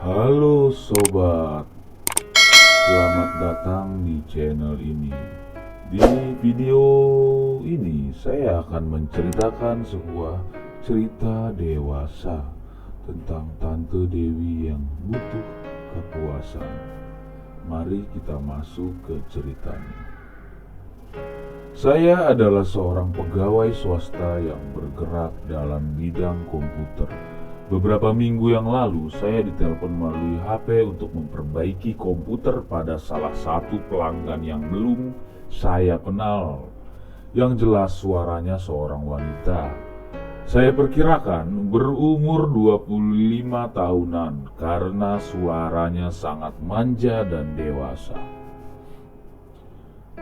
Halo sobat, selamat datang di channel ini. Di video ini saya akan menceritakan sebuah cerita dewasa tentang Tante Dewi yang butuh kepuasan. Mari kita masuk ke ceritanya. Saya adalah seorang pegawai swasta yang bergerak dalam bidang komputer. Beberapa minggu yang lalu, saya ditelepon melalui HP untuk memperbaiki komputer pada salah satu pelanggan yang belum saya kenal. Yang jelas suaranya seorang wanita. Saya perkirakan berumur 25 tahunan karena suaranya sangat manja dan dewasa.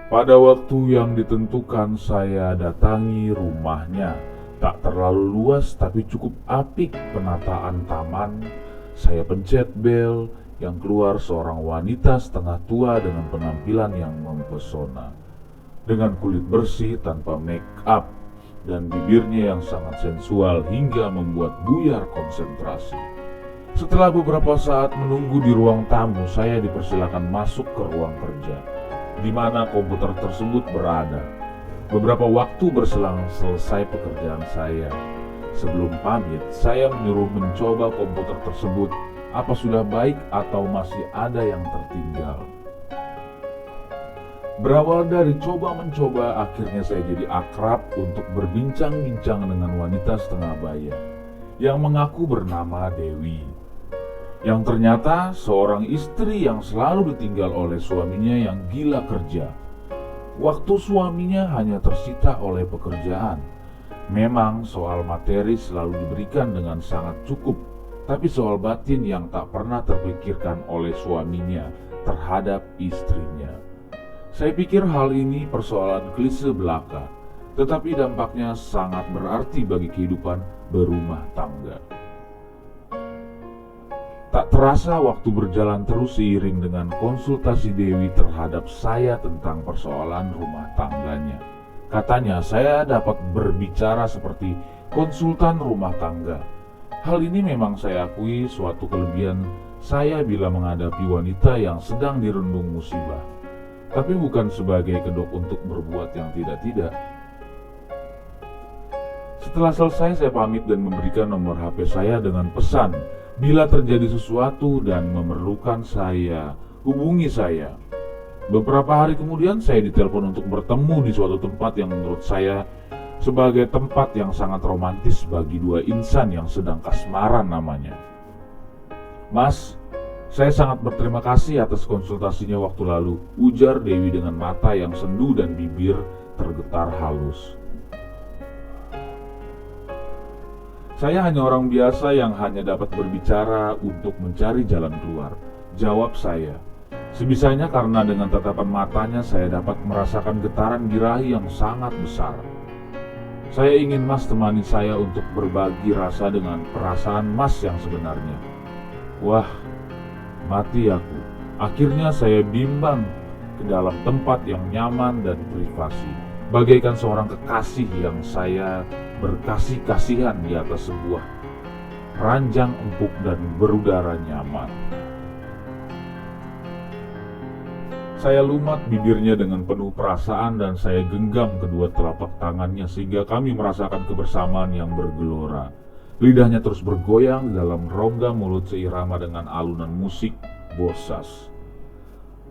Pada waktu yang ditentukan, saya datangi rumahnya. Tak terlalu luas tapi cukup apik penataan taman. Saya pencet bel, yang keluar seorang wanita setengah tua dengan penampilan yang mempesona. Dengan kulit bersih tanpa make up dan bibirnya yang sangat sensual hingga membuat buyar konsentrasi. Setelah beberapa saat menunggu di ruang tamu, saya dipersilakan masuk ke ruang kerja, di mana komputer tersebut berada. Beberapa waktu berselang selesai pekerjaan saya. Sebelum pamit, saya menyuruh mencoba komputer tersebut. Apa sudah baik atau masih ada yang tertinggal? Berawal dari coba-mencoba, akhirnya saya jadi akrab untuk berbincang-bincang dengan wanita setengah baya yang mengaku bernama Dewi. Yang ternyata seorang istri yang selalu ditinggal oleh suaminya yang gila kerja. Waktu suaminya hanya tersita oleh pekerjaan. Memang soal materi selalu diberikan dengan sangat cukup, tapi soal batin yang tak pernah terpikirkan oleh suaminya terhadap istrinya. Saya pikir hal ini persoalan klise belaka, tetapi dampaknya sangat berarti bagi kehidupan berumah tangga. Tak terasa waktu berjalan terus seiring dengan konsultasi Dewi terhadap saya tentang persoalan rumah tangganya. Katanya saya dapat berbicara seperti konsultan rumah tangga. Hal ini memang saya akui suatu kelebihan saya bila menghadapi wanita yang sedang dirundung musibah. Tapi bukan sebagai kedok untuk berbuat yang tidak-tidak. Setelah selesai, saya pamit dan memberikan nomor HP saya dengan pesan, bila terjadi sesuatu dan memerlukan saya, hubungi saya. Beberapa hari kemudian saya ditelepon untuk bertemu di suatu tempat yang menurut saya sebagai tempat yang sangat romantis bagi dua insan yang sedang kasmaran namanya. Mas, saya sangat berterima kasih atas konsultasinya waktu lalu, ujar Dewi dengan mata yang sendu dan bibir tergetar halus. Saya hanya orang biasa yang hanya dapat berbicara untuk mencari jalan keluar, jawab saya. Sebisanya karena dengan tatapan matanya saya dapat merasakan getaran birahi yang sangat besar. Saya ingin Mas temani saya untuk berbagi rasa dengan perasaan Mas yang sebenarnya. Wah, mati aku. Akhirnya saya bimbang ke dalam tempat yang nyaman dan privasi, bagaikan seorang kekasih yang saya berkasih-kasihan di atas sebuah ranjang empuk dan berudara nyaman. Saya lumat bibirnya dengan penuh perasaan dan saya genggam kedua telapak tangannya sehingga kami merasakan kebersamaan yang bergelora. Lidahnya terus bergoyang dalam rongga mulut seirama dengan alunan musik bosas.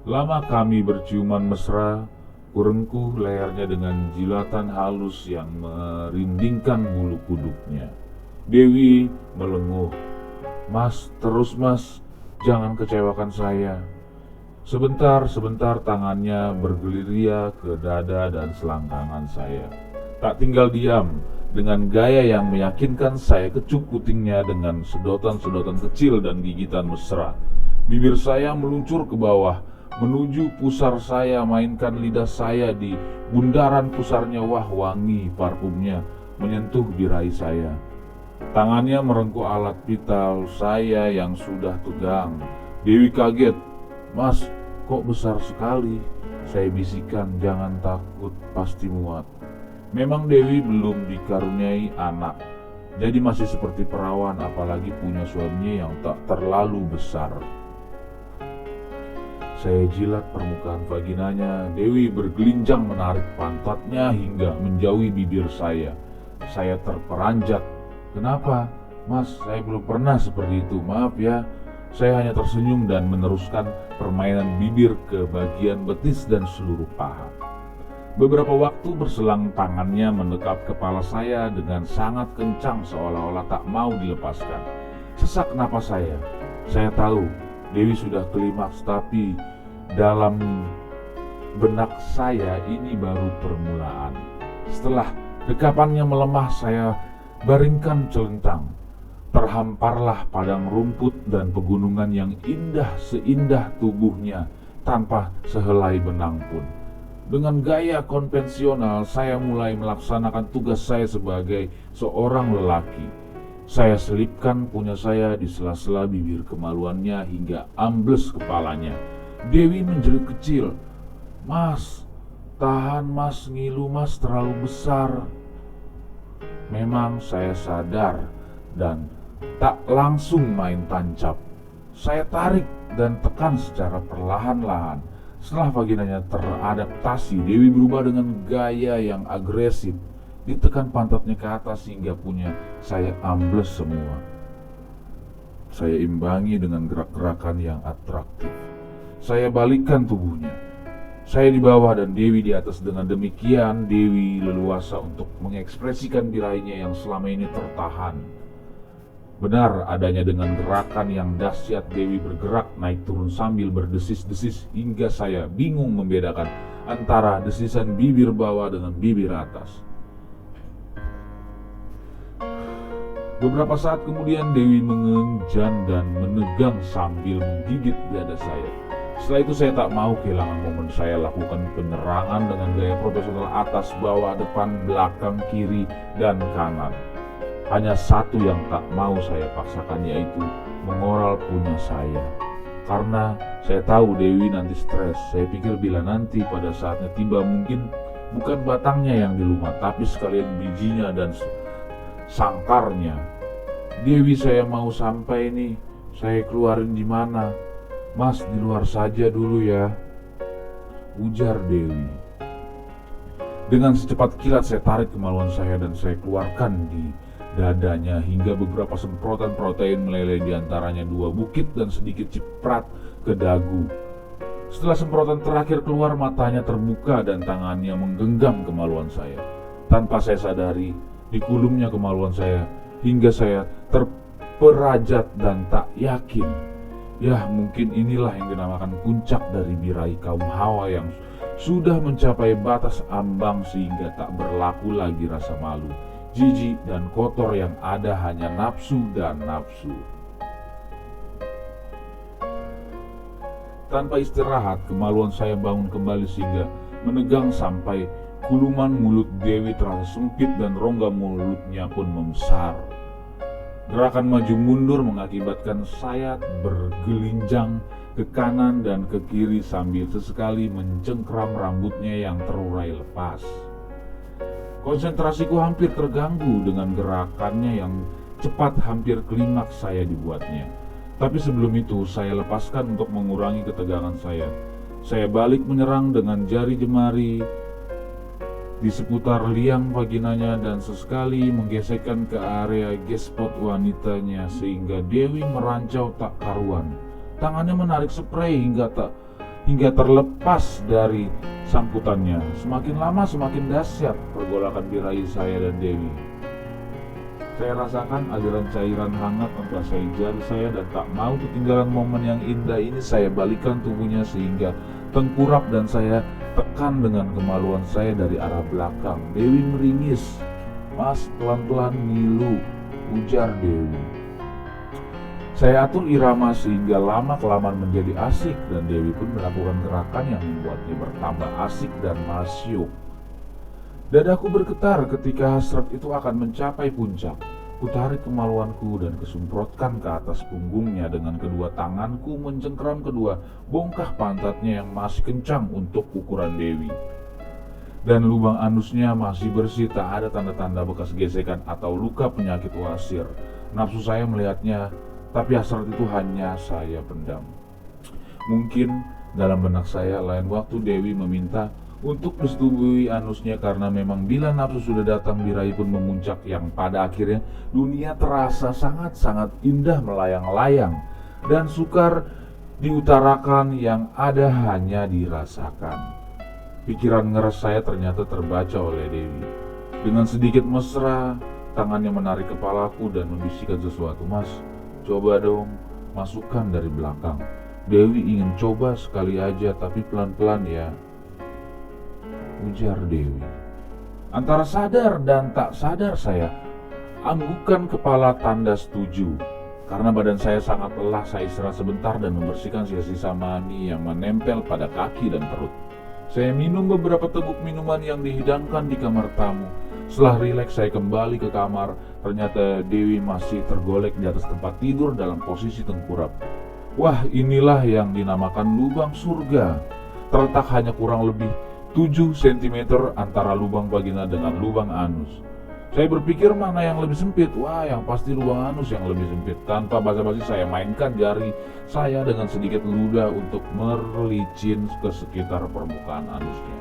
Lama kami berciuman mesra. Kurengkuh lehernya dengan jilatan halus yang merindingkan bulu kuduknya. Dewi melenguh, Mas, terus Mas, jangan kecewakan saya. Sebentar tangannya bergerilya ke dada dan selangkangan saya. Tak tinggal diam, dengan gaya yang meyakinkan saya kecup putingnya dengan sedotan-sedotan kecil dan gigitan mesra. Bibir saya meluncur ke bawah, menuju pusar saya, mainkan lidah saya di bundaran pusarnya. Wah, wangi parfumnya menyentuh birahi saya. Tangannya merengkuh alat vital saya yang sudah tegang. Dewi kaget. Mas, kok besar sekali? Saya bisikan, jangan takut, pasti muat. Memang Dewi belum dikaruniai anak. Jadi masih seperti perawan, apalagi punya suaminya yang tak terlalu besar. Saya jilat permukaan vaginanya. Dewi bergelinjang menarik pantatnya hingga menjauhi bibir saya. Saya terperanjat. Kenapa? Mas, saya belum pernah seperti itu. Maaf ya. Saya hanya tersenyum dan meneruskan permainan bibir ke bagian betis dan seluruh paha. Beberapa waktu berselang, tangannya menekap kepala saya dengan sangat kencang seolah-olah tak mau dilepaskan. Sesak napas saya. Saya tahu Dewi sudah klimaks, tapi dalam benak saya ini baru permulaan. Setelah dekapannya melemah, saya baringkan celentang. Terhamparlah padang rumput dan pegunungan yang indah seindah tubuhnya tanpa sehelai benang pun. Dengan gaya konvensional, saya mulai melaksanakan tugas saya sebagai seorang lelaki. Saya selipkan punya saya di sela-sela bibir kemaluannya hingga ambles kepalanya. Dewi menjerit kecil, "Mas, tahan mas, ngilu mas terlalu besar." Memang saya sadar dan tak langsung main tancap. Saya tarik dan tekan secara perlahan-lahan. Setelah vaginanya teradaptasi, Dewi berubah dengan gaya yang agresif. Ditekan pantatnya ke atas hingga punya saya ambles semua. Saya imbangi dengan gerak-gerakan yang atraktif. Saya balikkan tubuhnya. Saya di bawah dan Dewi di atas. Dengan demikian, Dewi leluasa untuk mengekspresikan birahinya yang selama ini tertahan. Benar adanya dengan gerakan yang dahsyat, Dewi bergerak naik turun sambil berdesis-desis hingga saya bingung membedakan antara desisan bibir bawah dengan bibir atas. Beberapa saat kemudian Dewi mengenjan dan menegang sambil menggigit dada saya. Setelah itu saya tak mau kehilangan momen. Saya lakukan penyerangan dengan gaya profesional atas, bawah, depan, belakang, kiri, dan kanan. Hanya satu yang tak mau saya paksakan, yaitu mengoral punya saya. Karena saya tahu Dewi nanti stres. Saya pikir bila nanti pada saatnya tiba, mungkin bukan batangnya yang dilumat, tapi sekalian bijinya dan sangkarnya. "Dewi, saya mau sampai nih. Saya keluarin di mana?" "Mas, di luar saja dulu ya," ujar Dewi. Dengan secepat kilat saya tarik kemaluan saya dan saya keluarkan di dadanya hingga beberapa semprotan protein meleleh, di antaranya 2 bukit dan sedikit ciprat ke dagu. Setelah semprotan terakhir keluar, matanya terbuka dan tangannya menggenggam kemaluan saya. Tanpa saya sadari, dikulumnya kemaluan saya hingga saya terperajat dan tak yakin. Ya, mungkin inilah yang dinamakan puncak dari birahi kaum Hawa yang sudah mencapai batas ambang sehingga tak berlaku lagi rasa malu, jijik dan kotor, yang ada hanya nafsu dan nafsu. Tanpa istirahat, kemaluan saya bangun kembali sehingga menegang sampai kuluman mulut Dewi terasa sempit dan rongga mulutnya pun membesar. Gerakan maju mundur mengakibatkan saya bergelinjang ke kanan dan ke kiri sambil sesekali mencengkram rambutnya yang terurai lepas. Konsentrasiku hampir terganggu dengan gerakannya yang cepat, hampir klimaks saya dibuatnya. Tapi sebelum itu saya lepaskan untuk mengurangi ketegangan saya. Saya balik menyerang dengan jari jemari di seputar liang vaginanya dan sesekali menggesekkan ke area G-spot wanitanya sehingga Dewi merancau tak karuan. Tangannya menarik spray hingga terlepas dari sangkutannya. Semakin lama semakin dahsyat pergolakan birahi saya dan Dewi. Saya rasakan aliran cairan hangat membasahi jari saya dan tak mau ketinggalan momen yang indah ini. Saya balikkan tubuhnya sehingga tengkurap dan saya tekan dengan kemaluan saya dari arah belakang. Dewi meringis. "Mas, pelan-pelan ngilu," ujar Dewi. Saya atur irama sehingga lama-kelamaan menjadi asik dan Dewi pun melakukan gerakan yang membuatnya bertambah asik dan masyuk. Dadaku bergetar ketika hasrat itu akan mencapai puncak. Kutarik kemaluanku dan kesumprotkan ke atas punggungnya. Dengan kedua tanganku mencengkram kedua bongkah pantatnya yang masih kencang untuk ukuran Dewi. dan lubang anusnya masih bersih, tak ada tanda-tanda bekas gesekan atau luka penyakit wasir. Nafsu saya melihatnya, tapi hasrat itu hanya saya pendam. Mungkin dalam benak saya lain waktu Dewi meminta untuk disetubui anusnya, karena memang bila nafsu sudah datang, birahi pun memuncak, yang pada akhirnya dunia terasa sangat-sangat indah melayang-layang dan sukar diutarakan, yang ada hanya dirasakan. Pikiran ngeres saya ternyata terbaca oleh Dewi. Dengan sedikit mesra, tangannya menarik kepalaku dan membisikkan sesuatu. "Mas, coba dong masukkan dari belakang." Dewi ingin coba sekali aja, tapi pelan-pelan ya, ujar Dewi. Antara sadar dan tak sadar saya anggukkan kepala tanda setuju. Karena badan saya sangat lelah, saya istirahat sebentar dan membersihkan sisa-sisa mani yang menempel pada kaki dan perut. Saya minum beberapa teguk minuman yang dihidangkan di kamar tamu. Setelah rileks, saya kembali ke kamar. Ternyata Dewi masih tergolek di atas tempat tidur dalam posisi tengkurap. Wah, inilah yang dinamakan lubang surga. Terletak hanya kurang lebih 7 cm antara lubang vagina dengan lubang anus. Saya berpikir mana yang lebih sempit. Wah, yang pasti lubang anus yang lebih sempit. Tanpa basa-basi saya mainkan jari saya dengan sedikit ludah untuk merlicin ke sekitar permukaan anusnya.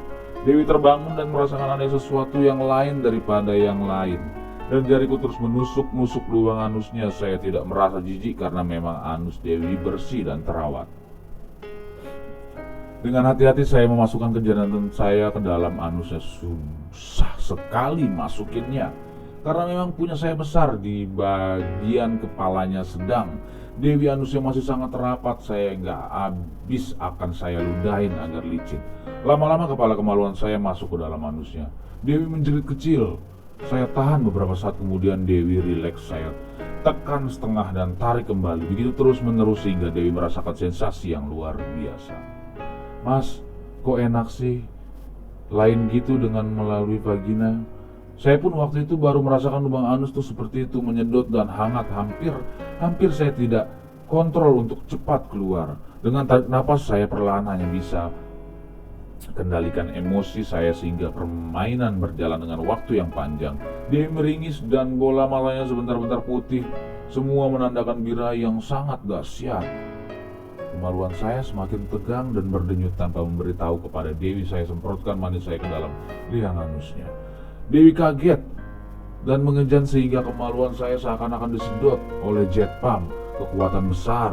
Dewi terbangun dan merasakan ada sesuatu yang lain daripada yang lain. Dan jariku terus menusuk-nusuk lubang anusnya. Saya tidak merasa jijik karena memang anus Dewi bersih dan terawat. Dengan hati-hati saya memasukkan kejantan saya ke dalam anusnya. Susah sekali masukinnya, karena memang punya saya besar. Di bagian kepalanya sedang, Dewi anusnya masih sangat rapat. Saya nggak habis akan saya ludahin agar licin. Lama-lama kepala kemaluan saya masuk ke dalam anusnya. Dewi menjerit kecil. Saya tahan beberapa saat, kemudian Dewi rileks. Saya tekan setengah dan tarik kembali. Begitu terus menerus hingga Dewi merasakan sensasi yang luar biasa. "Mas, kok enak sih? Lain gitu dengan melalui vagina." Saya pun waktu itu baru merasakan lubang anus tuh seperti itu, menyedot dan hangat. Hampir saya tidak kontrol untuk cepat keluar. Dengan tarik napas saya perlahan hanya bisa kendalikan emosi saya sehingga permainan berjalan dengan waktu yang panjang. Dia meringis dan bola matanya sebentar-bentar putih. Semua menandakan birahi yang sangat dahsyat. Kemaluan saya semakin tegang dan berdenyut. Tanpa memberitahu kepada Dewi, saya semprotkan mani saya ke dalam liang anusnya. Dewi kaget dan mengejan sehingga kemaluan saya seakan-akan disedot oleh jet pump kekuatan besar.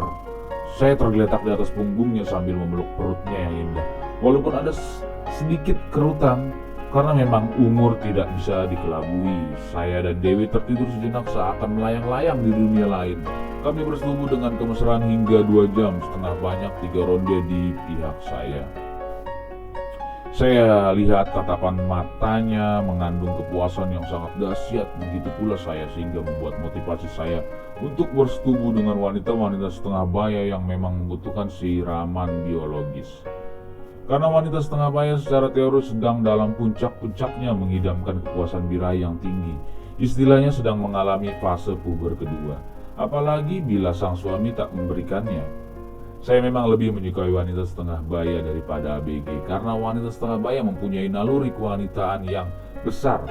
Saya tergeletak di atas punggungnya sambil memeluk perutnya yang indah. Walaupun ada sedikit kerutan, karena memang umur tidak bisa dikelabui, saya dan Dewi tertidur sejenak seakan melayang-layang di dunia lain. Kami bersetubuh dengan kemesraan hingga 2 jam setengah banyak 3 ronde di pihak saya. Saya lihat tatapan matanya mengandung kepuasan yang sangat dahsyat. Begitu pula saya, sehingga membuat motivasi saya untuk bersetubuh dengan wanita-wanita setengah baya yang memang membutuhkan siraman biologis. Karena wanita setengah baya secara teori sedang dalam puncak-puncaknya mengidamkan kepuasan birahi yang tinggi. Istilahnya sedang mengalami fase puber kedua. Apalagi bila sang suami tak memberikannya. Saya memang lebih menyukai wanita setengah baya daripada ABG, karena wanita setengah baya mempunyai naluri kewanitaan yang besar,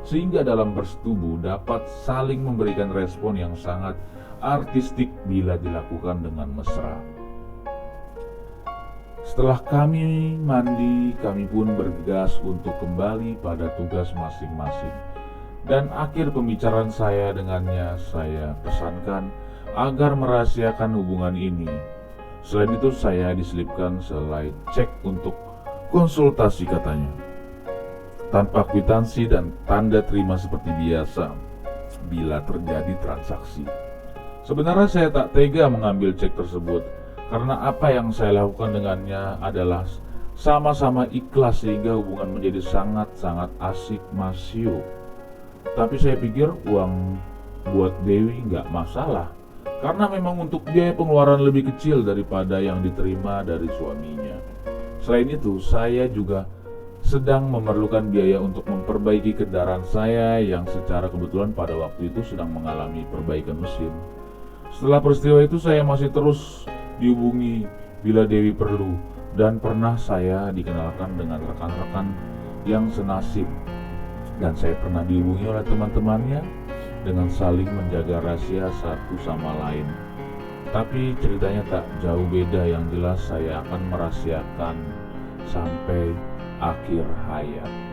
sehingga dalam bersetubuh dapat saling memberikan respon yang sangat artistik bila dilakukan dengan mesra. Setelah kami mandi, kami pun bergegas untuk kembali pada tugas masing-masing. Dan akhir pembicaraan saya dengannya, saya pesankan agar merahasiakan hubungan ini. Selain itu saya diselipkan selai cek untuk konsultasi katanya, tanpa kwitansi dan tanda terima seperti biasa bila terjadi transaksi. Sebenarnya saya tak tega mengambil cek tersebut, karena apa yang saya lakukan dengannya adalah sama-sama ikhlas sehingga hubungan menjadi sangat-sangat asik masyu. Tapi saya pikir uang buat Dewi nggak masalah, karena memang untuk biaya pengeluaran lebih kecil daripada yang diterima dari suaminya. Selain itu, saya juga sedang memerlukan biaya untuk memperbaiki kendaraan saya yang secara kebetulan pada waktu itu sedang mengalami perbaikan mesin. Setelah peristiwa itu saya masih terus dihubungi bila Dewi perlu, Dan pernah saya dikenalkan dengan rekan-rekan yang senasib, dan saya pernah dihubungi oleh teman-temannya dengan saling menjaga rahasia satu sama lain. Tapi ceritanya tak jauh beda, yang jelas saya akan merahasiakan sampai akhir hayat.